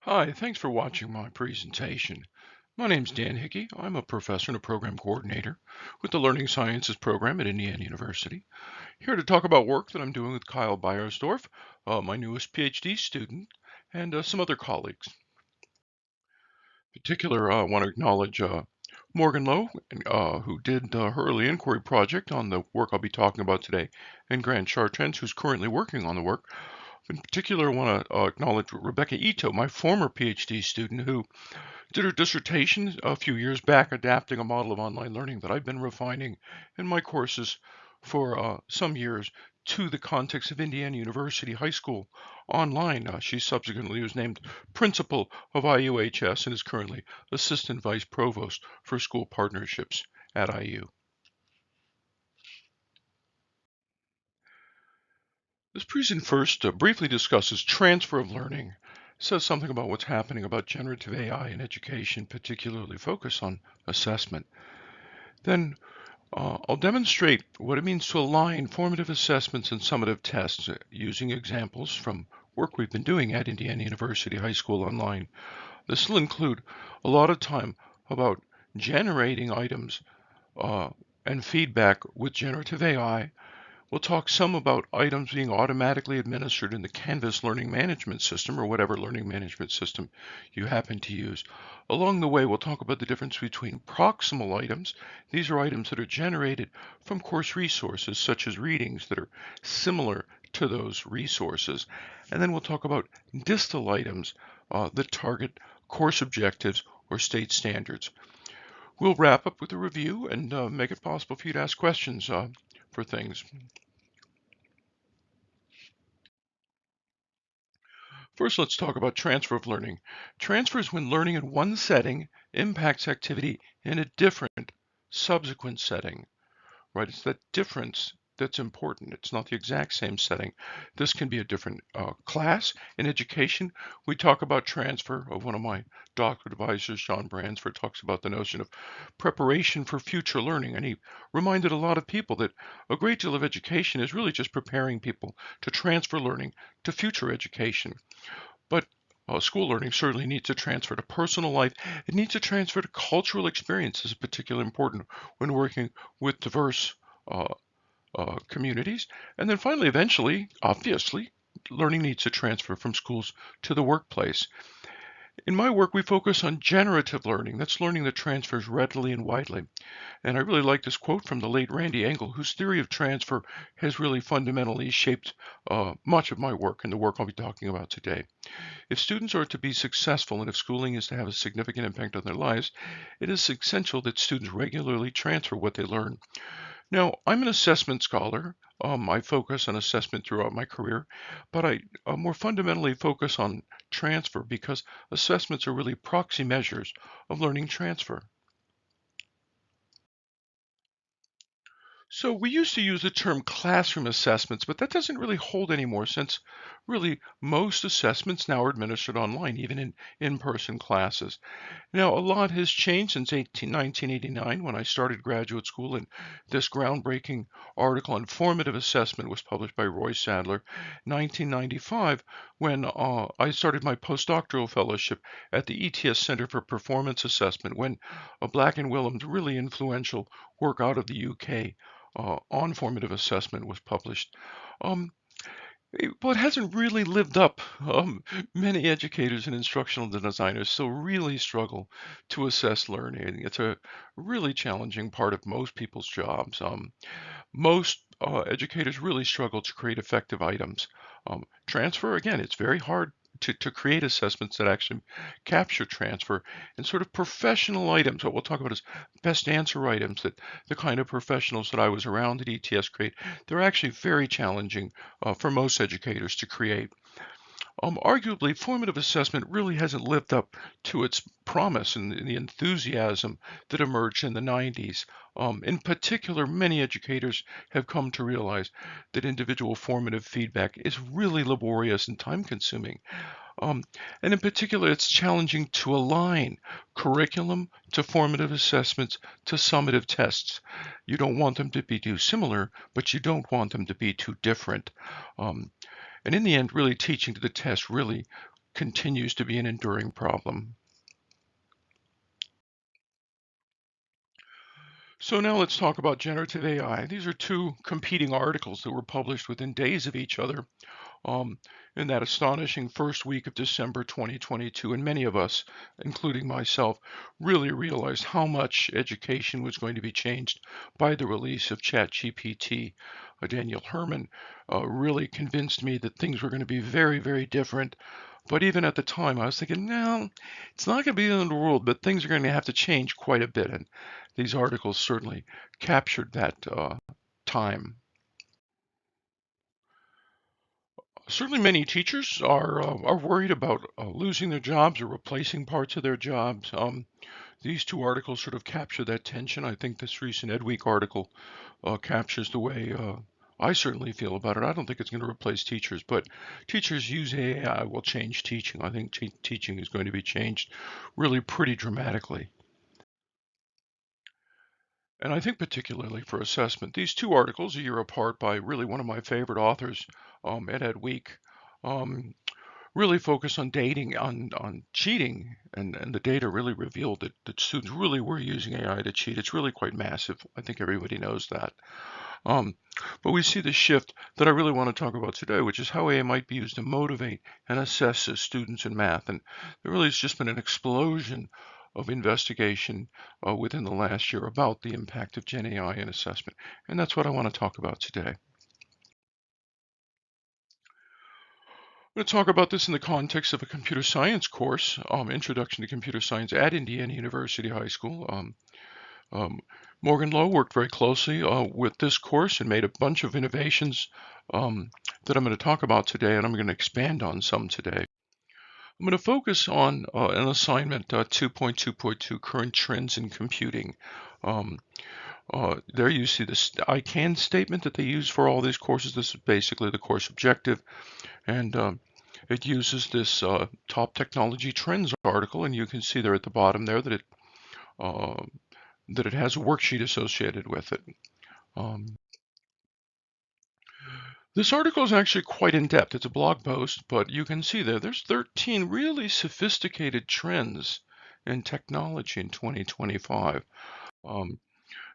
Hi, thanks for watching my presentation. My name's Dan Hickey. I'm a professor and a program coordinator with the Learning Sciences program at Indiana University. Here to talk about work that I'm doing with Kyle Beiersdorf, my newest PhD student, and some other colleagues. In particular, I want to acknowledge Morgan Lowe, who did her early inquiry project on the work I'll be talking about today, and Grant Chartrand, who's currently working on the work. In particular, I want to acknowledge Rebecca Ito, my former PhD student, who did her dissertation a few years back adapting a model of online learning that I've been refining in my courses for some years to the context of Indiana University High School online. She subsequently was named principal of IUHS and is currently assistant vice provost for school partnerships at IU. This presentation first briefly discusses transfer of learning. It says something about what's happening about generative AI in education, particularly focus on assessment. Then I'll demonstrate what it means to align formative assessments and summative tests using examples from work we've been doing at Indiana University High School online. This will include a lot of time about generating items uh, and feedback with generative AI. We'll talk some about items being automatically administered in the Canvas learning management system or whatever learning management system you happen to use. Along the way, we'll talk about the difference between proximal items. These are items that are generated from course resources, such as readings that are similar to those resources. And then we'll talk about distal items that target course objectives or state standards. We'll wrap up with a review and make it possible for you to ask questions for things. First, let's talk about transfer of learning. Transfer is when learning in one setting impacts activity in a different subsequent setting, right? It's that difference that's important. It's not the exact same setting. This can be a different class. In education, we talk about transfer of one of my doctorate advisors, John Bransford, talks about the notion of preparation for future learning. And he reminded a lot of people that a great deal of education is really just preparing people to transfer learning to future education. But school learning certainly needs to transfer to personal life. It needs to transfer to cultural experiences, particularly important when working with diverse uh, communities. And then finally, eventually, obviously, learning needs to transfer from schools to the workplace. In my work, we focus on generative learning. That's learning that transfers readily and widely. And I really like this quote from the late Randy Engel, whose theory of transfer has really fundamentally shaped much of my work and the work I'll be talking about today. If students are to be successful and if schooling is to have a significant impact on their lives, it is essential that students regularly transfer what they learn. Now, I'm an assessment scholar. I focus on assessment throughout my career, but I more fundamentally focus on transfer because assessments are really proxy measures of learning transfer. So we used to use the term classroom assessments, but that doesn't really hold anymore since really most assessments now are administered online, even in in-person classes. Now, a lot has changed since 1989 when I started graduate school, and this groundbreaking article on formative assessment was published by Roy Sadler. 1995 when I started my postdoctoral fellowship at the ETS Center for Performance Assessment, when Black and Willem's really influential work out of the UK on formative assessment was published. Um, well, it hasn't really lived up. Many educators and instructional designers still really struggle to assess learning. It's a really challenging part of most people's jobs. Most educators really struggle to create effective items. Transfer, again, it's very hard to create assessments that actually capture transfer and sort of professional items. What we'll talk about is best answer items that the kind of professionals that I was around at ETS create. They're actually very challenging for most educators to create. Arguably, formative assessment really hasn't lived up to its promise and the enthusiasm that emerged in the 90s. In particular, many educators have come to realize that individual formative feedback is really laborious and time consuming. Um, and in particular, it's challenging to align curriculum to formative assessments to summative tests. You don't want them to be too similar, but you don't want them to be too different. Um, and in the end, really teaching to the test really continues to be an enduring problem. So now let's talk about generative AI. These are two competing articles that were published within days of each other um, in that astonishing first week of December 2022. And many of us, including myself, really realized how much education was going to be changed by the release of ChatGPT. Daniel Herman really convinced me that things were going to be very, very different. But even at the time, I was thinking, no, it's not going to be the end of the world, but things are going to have to change quite a bit. And these articles certainly captured that time. Certainly, many teachers are worried about losing their jobs or replacing parts of their jobs. These two articles sort of capture that tension. I think this recent Ed Week article captures the way I certainly feel about it. I don't think it's going to replace teachers, but teachers use AI will change teaching. I think teaching is going to be changed really pretty dramatically. And I think particularly for assessment, these two articles, a year apart, by really one of my favorite authors, Ed Week. Um, really focused on dating on cheating, and the data really revealed that students really were using AI to cheat. It's really quite massive. I think everybody knows that. Um, but we see the shift that I really want to talk about today, which is how AI might be used to motivate and assess as students in math. And there really has just been an explosion of investigation within the last year about the impact of Gen AI in assessment. And that's what I want to talk about today. I'm going to talk about this in the context of a computer science course, Introduction to Computer Science at Indiana University High School. Um, Morgan Lowe worked very closely with this course and made a bunch of innovations that I'm going to talk about today, and I'm going to expand on some today. I'm going to focus on an assignment 2.2.2, Current Trends in Computing. Um, there you see this I can statement that they use for all these courses. This is basically the course objective. And it uses this top technology trends article, and you can see there at the bottom there uh, that it has a worksheet associated with it. Um, this article is actually quite in depth. It's a blog post, but you can see there's 13 really sophisticated trends in technology in 2025. Um,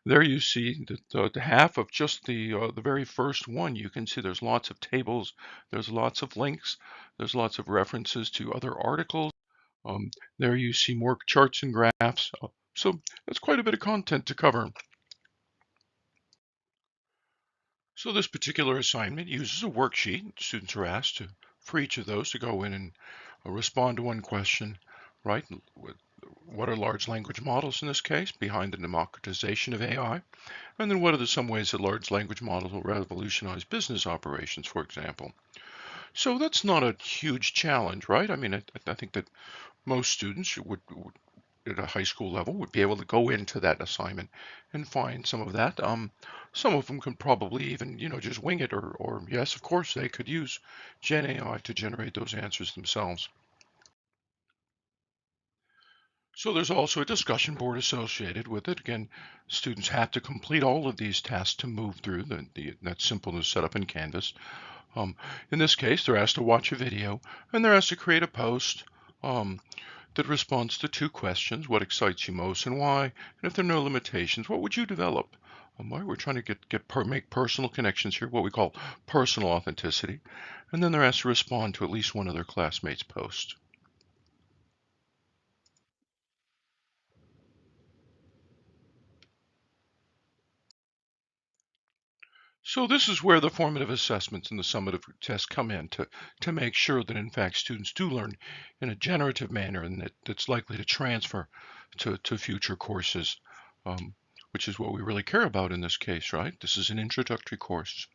There you see that the half of just the very first one, you can see there's lots of tables, there's lots of links, there's lots of references to other articles. Um, there you see more charts and graphs. So that's quite a bit of content to cover. So this particular assignment uses a worksheet. Students are asked to, for each of those, to go in and respond to one question, right? What are large language models in this case behind the democratization of AI? And then what are some ways that large language models will revolutionize business operations, for example? So that's not a huge challenge, right? I mean, I think that most students would at a high school level would be able to go into that assignment and find some of that. Some of them could probably even, just wing it, or yes, of course, they could use Gen AI to generate those answers themselves. So there's also a discussion board associated with it. Again, students have to complete all of these tasks to move through that simple to set up in Canvas. Um, in this case, they're asked to watch a video and they're asked to create a post that responds to two questions: what excites you most and why? And if there are no limitations, what would you develop? Why we're trying to make personal connections here, what we call personal authenticity. And then they're asked to respond to at least one of their classmates' posts. So this is where the formative assessments and the summative tests come in to make sure that in fact students do learn in a generative manner and that's likely to transfer to future courses, which is what we really care about in this case, right? This is an introductory course.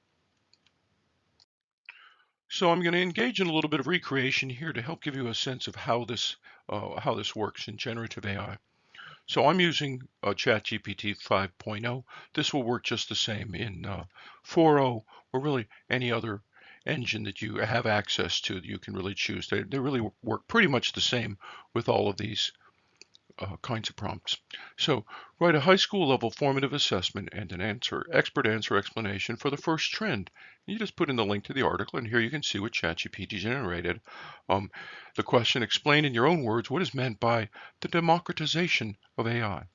So I'm going to engage in a little bit of recreation here to help give you a sense of how this works in generative AI. So I'm using ChatGPT 5.0. This will work just the same in 4.0 or really any other engine that you have access to that you can really choose. They really work pretty much the same with all of these kinds of prompts. So write a high school level formative assessment and an expert answer explanation for the first trend. You just put in the link to the article, and here you can see what ChatGPT generated. Um, the question: explain in your own words what is meant by the democratization of AI.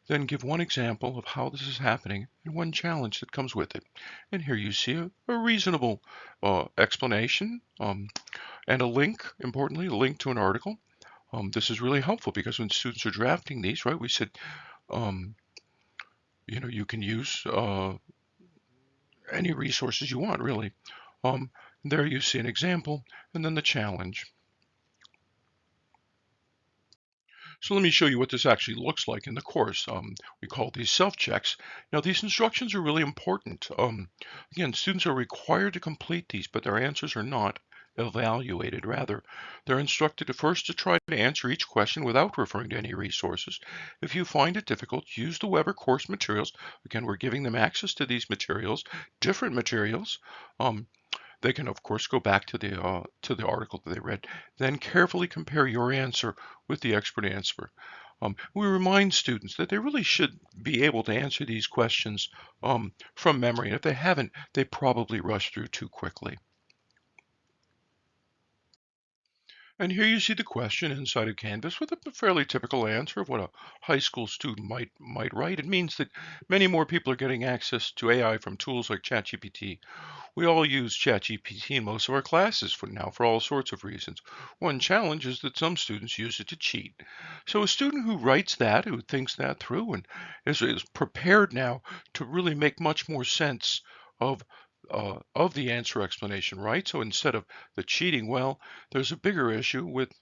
Then give one example of how this is happening and one challenge that comes with it. And here you see a reasonable explanation and a link, importantly, a link to an article. This is really helpful because when students are drafting these, right, we said, um, you can use any resources you want, really. There you see an example and then the challenge. So let me show you what this actually looks like in the course. We call these self-checks. Now these instructions are really important. Again, students are required to complete these, but their answers are not evaluated. Rather, they're instructed to first to try to answer each question without referring to any resources. If you find it difficult, use the Weber course materials. Again, we're giving them access to these materials, different materials. They can, of course, go back to the article that they read, then carefully compare your answer with the expert answer. We remind students that they really should be able to answer these questions from memory, and if they haven't, they probably rush through too quickly. And here you see the question inside of Canvas with a fairly typical answer of what a high school student might write. It means that many more people are getting access to AI from tools like ChatGPT. We all use ChatGPT in most of our classes for all sorts of reasons. One challenge is that some students use it to cheat. So a student who writes that, who thinks that through, and is prepared now to really make much more sense of the answer explanation, right? So instead of the cheating, well, there's a bigger issue with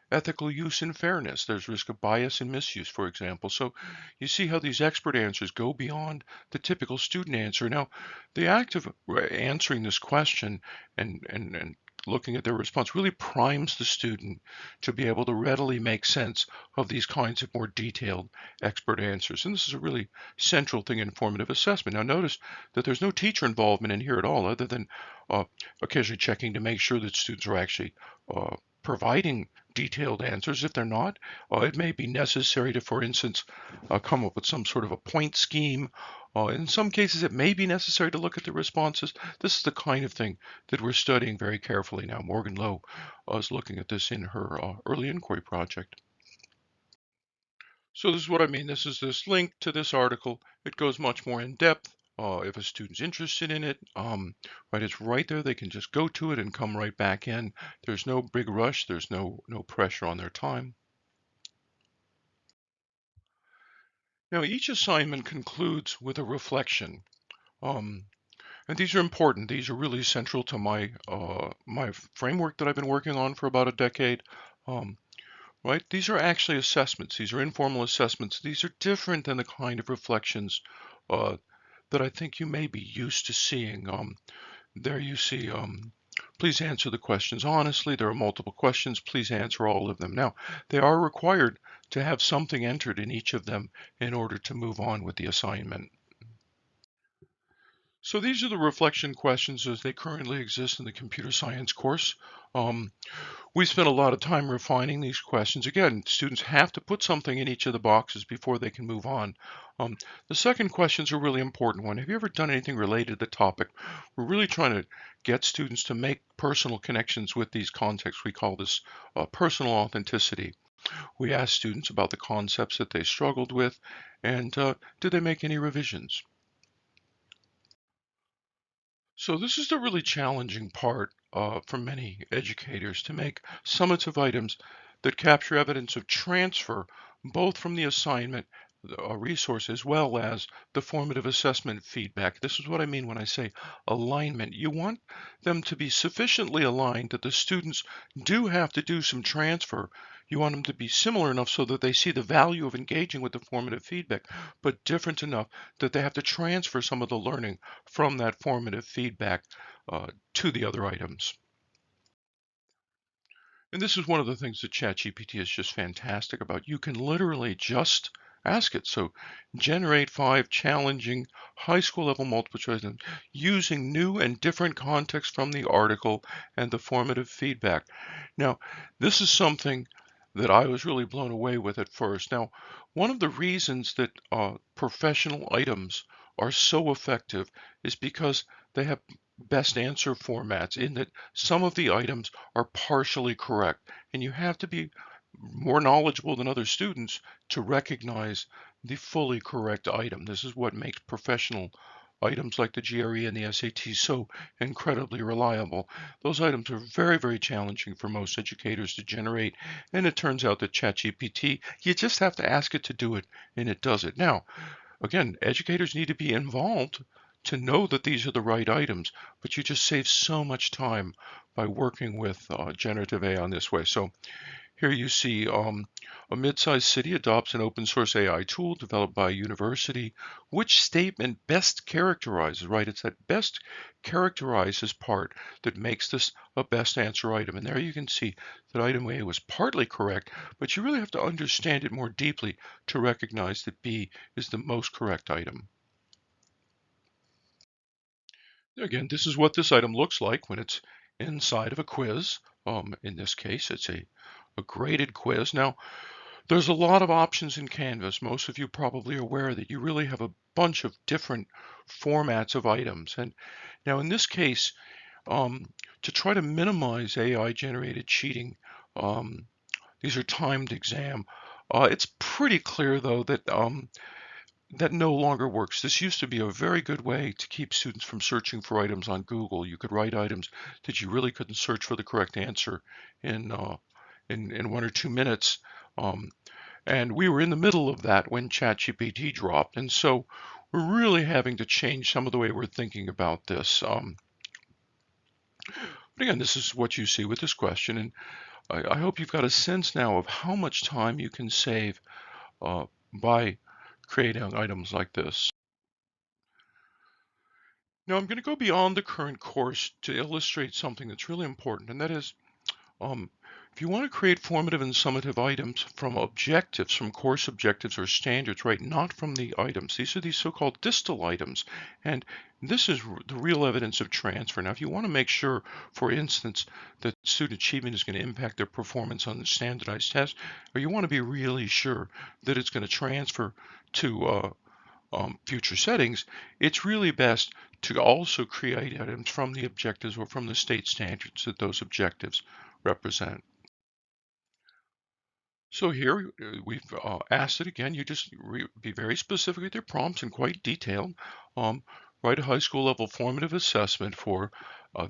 ethical use and fairness. There's risk of bias and misuse, for example. So you see how these expert answers go beyond the typical student answer. Now, the act of answering this question and looking at their response really primes the student to be able to readily make sense of these kinds of more detailed expert answers. And this is a really central thing in formative assessment. Now, notice that there's no teacher involvement in here at all, other than occasionally checking to make sure that students are actually providing detailed answers. If they're not, it may be necessary to, for instance, come up with some sort of a point scheme. In some cases, it may be necessary to look at the responses. This is the kind of thing that we're studying very carefully now. Morgan Lowe is looking at this in her early inquiry project. So this is what I mean. This is this link to this article. It goes much more in depth. If a student's interested in it, right, it's right there. They can just go to it and come right back in. There's no big rush. There's no pressure on their time. Now, each assignment concludes with a reflection. Um, and these are important. These are really central to my framework that I've been working on for about a decade. Um, right? These are actually assessments. These are informal assessments. These are different than the kind of reflections uh, that I think you may be used to seeing. There you see, please answer the questions honestly. There are multiple questions. Please answer all of them. Now, they are required to have something entered in each of them in order to move on with the assignment. So these are the reflection questions as they currently exist in the computer science course. Um, We spent a lot of time refining these questions. Again, students have to put something in each of the boxes before they can move on. The second question is a really important one. Have you ever done anything related to the topic? We're really trying to get students to make personal connections with these contexts. We call this personal authenticity. We ask students about the concepts that they struggled with and did they make any revisions? So this is the really challenging part for many educators to make summative items that capture evidence of transfer, both from the assignment resource as well as the formative assessment feedback. This is what I mean when I say alignment. You want them to be sufficiently aligned that the students do have to do some transfer. You want them to be similar enough so that they see the value of engaging with the formative feedback, but different enough that they have to transfer some of the learning from that formative feedback to the other items. And this is one of the things that ChatGPT is just fantastic about. You can literally just ask it. So generate 5 challenging high school level multiple choice using new and different context from the article and the formative feedback. Now, this is something that I was really blown away with at first. Now, one of the reasons that professional items are so effective is because they have best answer formats in that some of the items are partially correct, and you have to be more knowledgeable than other students to recognize the fully correct item. This is what makes professional items like the GRE and the SAT so incredibly reliable. Those items are very, very challenging for most educators to generate, and it turns out that ChatGPT, you just have to ask it to do it, and it does it. Now, again, educators need to be involved to know that these are the right items, but you just save so much time by working with generative AI in this way. So here you see a mid-sized city adopts an open source AI tool developed by a university. Which statement best characterizes, right? It's that best characterizes part that makes this a best answer item. And there you can see that item A was partly correct, but you really have to understand it more deeply to recognize that B is the most correct item. Again, this is what this item looks like when it's inside of a quiz. In this case, it's a graded quiz. Now, there's a lot of options in Canvas. Most of you probably are aware that you really have a bunch of different formats of items. And now in this case, to try to minimize AI generated cheating, um, these are timed exam. It's pretty clear though that that no longer works. This used to be a very good way to keep students from searching for items on Google. You could write items that you really couldn't search for the correct answer in in 1 or 2 minutes. Um, and we were in the middle of that when ChatGPT dropped. And so we're really having to change some of the way we're thinking about this. But again, this is what you see with this question. And I hope you've got a sense now of how much time you can save by creating items like this. Now, I'm going to go beyond the current course to illustrate something that's really important, and that is Um, if you want to create formative and summative items from objectives, from course objectives or standards, right, not from the items. These are these so-called distal items. And this is the real evidence of transfer. Now, if you want to make sure, for instance, that student achievement is going to impact their performance on the standardized test, or you want to be really sure that it's going to transfer to future settings, it's really best to also create items from the objectives or from the state standards that those objectives represent. So here we've asked it again. You just be very specific with your prompts and quite detailed. Um, Write a high school level formative assessment for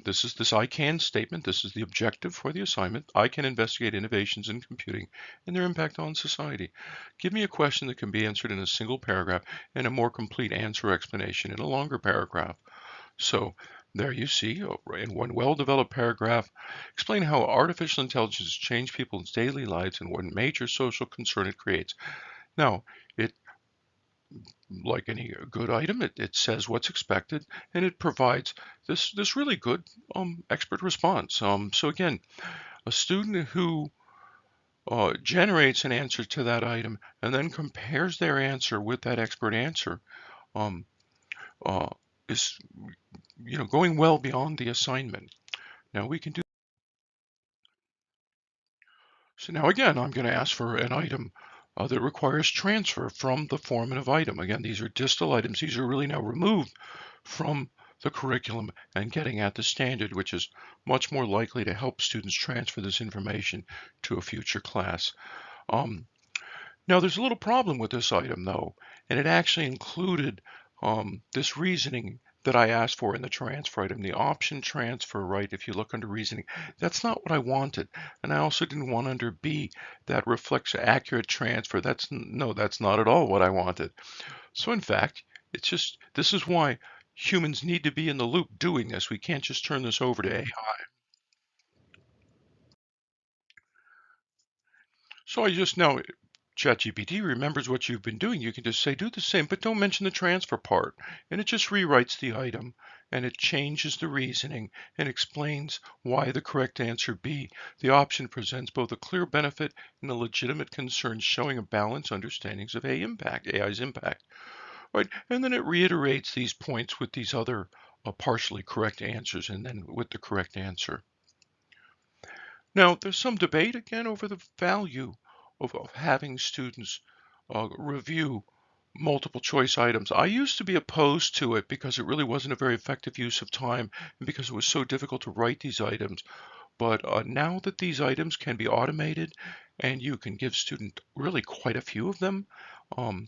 this is this I can statement. This is the objective for the assignment. I can investigate innovations in computing and their impact on society. Give me a question that can be answered in a single paragraph and a more complete answer explanation in a longer paragraph. So there you see, in one well-developed paragraph, explain how artificial intelligence has changed people's daily lives and what major social concern it creates. Now, it, like any good item, it says what's expected, and it provides this really good expert response. So again, a student who generates an answer to that item and then compares their answer with that expert answer um, uh, is going well beyond the assignment. Now we can do. So now again, I'm going to ask for an item that requires transfer from the formative item. Again, these are distal items. These are really now removed from the curriculum and getting at the standard, which is much more likely to help students transfer this information to a future class. Um, Now, there's a little problem with this item, though, and it actually included this reasoning that I asked for in the transfer item, the option transfer, right? If you look under reasoning, that's not what I wanted. And I also didn't want under B that reflects accurate transfer. No, that's not at all what I wanted. So in fact, it's just, this is why humans need to be in the loop doing this. We can't just turn this over to AI. So I just now ChatGPT remembers what you've been doing. You can just say, do the same, but don't mention the transfer part. And it just rewrites the item and it changes the reasoning and explains why the correct answer B. The option presents both a clear benefit and a legitimate concern, showing a balanced understandings of AI's impact. Right? And then it reiterates these points with these other partially correct answers and then with the correct answer. Now, there's some debate again over the value of having students review multiple choice items. I used to be opposed to it because it really wasn't a very effective use of time and because it was so difficult to write these items. But now that these items can be automated and you can give students really quite a few of them, um,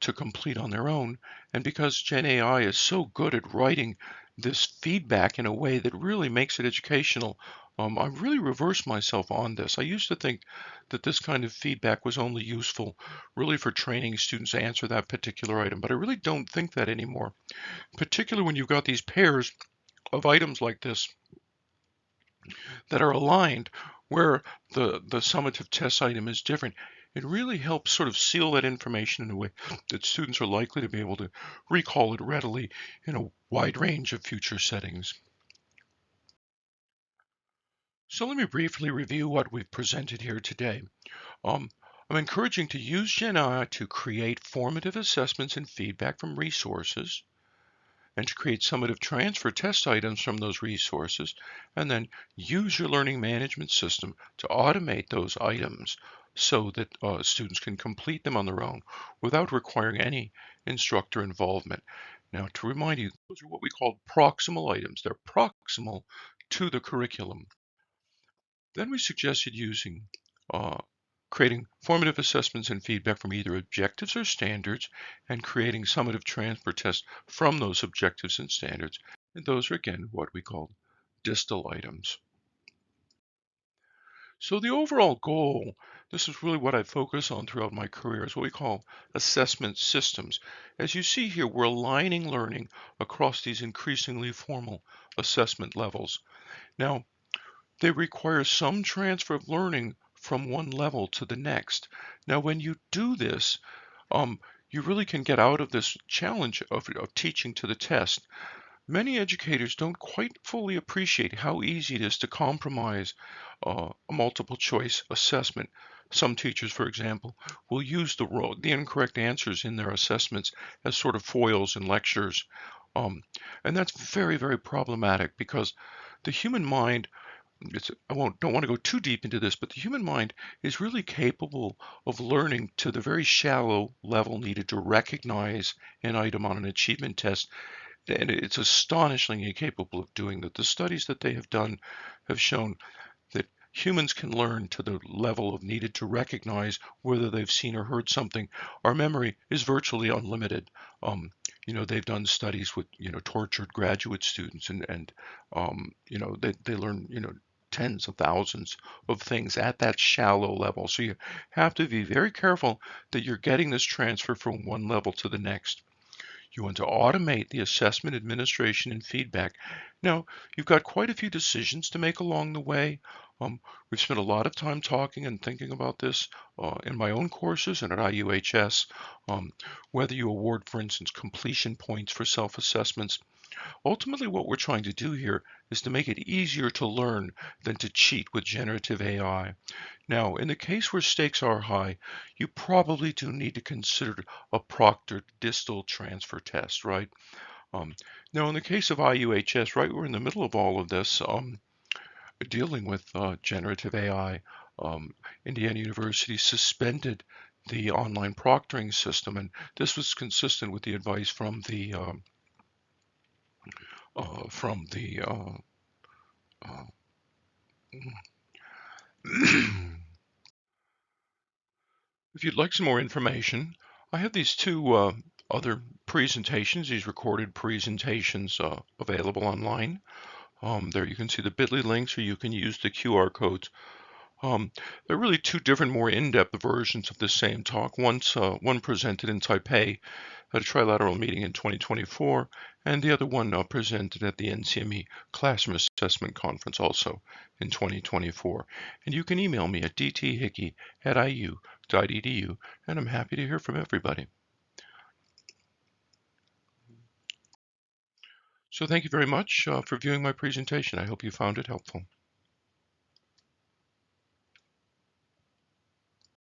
to complete on their own. And because GenAI is so good at writing this feedback in a way that really makes it educational, I've really reversed myself on this. I used to think that this kind of feedback was only useful really for training students to answer that particular item, but I really don't think that anymore, particularly when you've got these pairs of items like this that are aligned where the summative test item is different. It really helps sort of seal that information in a way that students are likely to be able to recall it readily in a wide range of future settings. So let me briefly review what we've presented here today. Um, I'm encouraging to use GenAI to create formative assessments and feedback from resources, and to create summative transfer test items from those resources, and then use your learning management system to automate those items so that students can complete them on their own without requiring any instructor involvement. Now, to remind you, those are what we call proximal items. They're proximal to the curriculum. Then we suggested using uh, creating formative assessments and feedback from either objectives or standards, and creating summative transfer tests from those objectives and standards. And those are, again, what we call distal items. So the overall goal, this is really what I focus on throughout my career, is what we call assessment systems. As you see here, we're aligning learning across these increasingly formal assessment levels. Now, they require some transfer of learning from one level to the next. Now, when you do this, you really can get out of this challenge of teaching to the test. Many educators don't quite fully appreciate how easy it is to compromise a multiple choice assessment. Some teachers, for example, will use the incorrect answers in their assessments as sort of foils in lectures. Um, and that's very, very problematic because the human mind, don't want to go too deep into this, but the human mind is really capable of learning to the very shallow level needed to recognize an item on an achievement test, and it's astonishingly capable of doing that. The studies that they have done have shown that humans can learn to the level of needed to recognize whether they've seen or heard something. Our memory is virtually unlimited. They've done studies with, tortured graduate students, and they learn, tens of thousands of things at that shallow level. So you have to be very careful that you're getting this transfer from one level to the next. You want to automate the assessment, administration, and feedback. Now, you've got quite a few decisions to make along the way. We've spent a lot of time talking and thinking about this in my own courses and at IUHS. Whether you award, for instance, completion points for self-assessments. Ultimately, what we're trying to do here is to make it easier to learn than to cheat with generative AI. Now, in the case where stakes are high, you probably do need to consider a proctored distal transfer test, right? Um, Now, in the case of IUHS, right, we're in the middle of all of this, dealing with generative AI. Indiana University suspended the online proctoring system, and this was consistent with the advice from the uh, if you'd like some more information, I have these two other presentations, these recorded presentations available online. There you can see the bit.ly links, or you can use the QR codes. They're really two different, more in-depth versions of the same talk. One presented in Taipei at a trilateral meeting in 2024, and the other one presented at the NCME Classroom Assessment Conference also in 2024. And you can email me at dthickey@iu.edu, and I'm happy to hear from everybody. So thank you very much for viewing my presentation. I hope you found it helpful.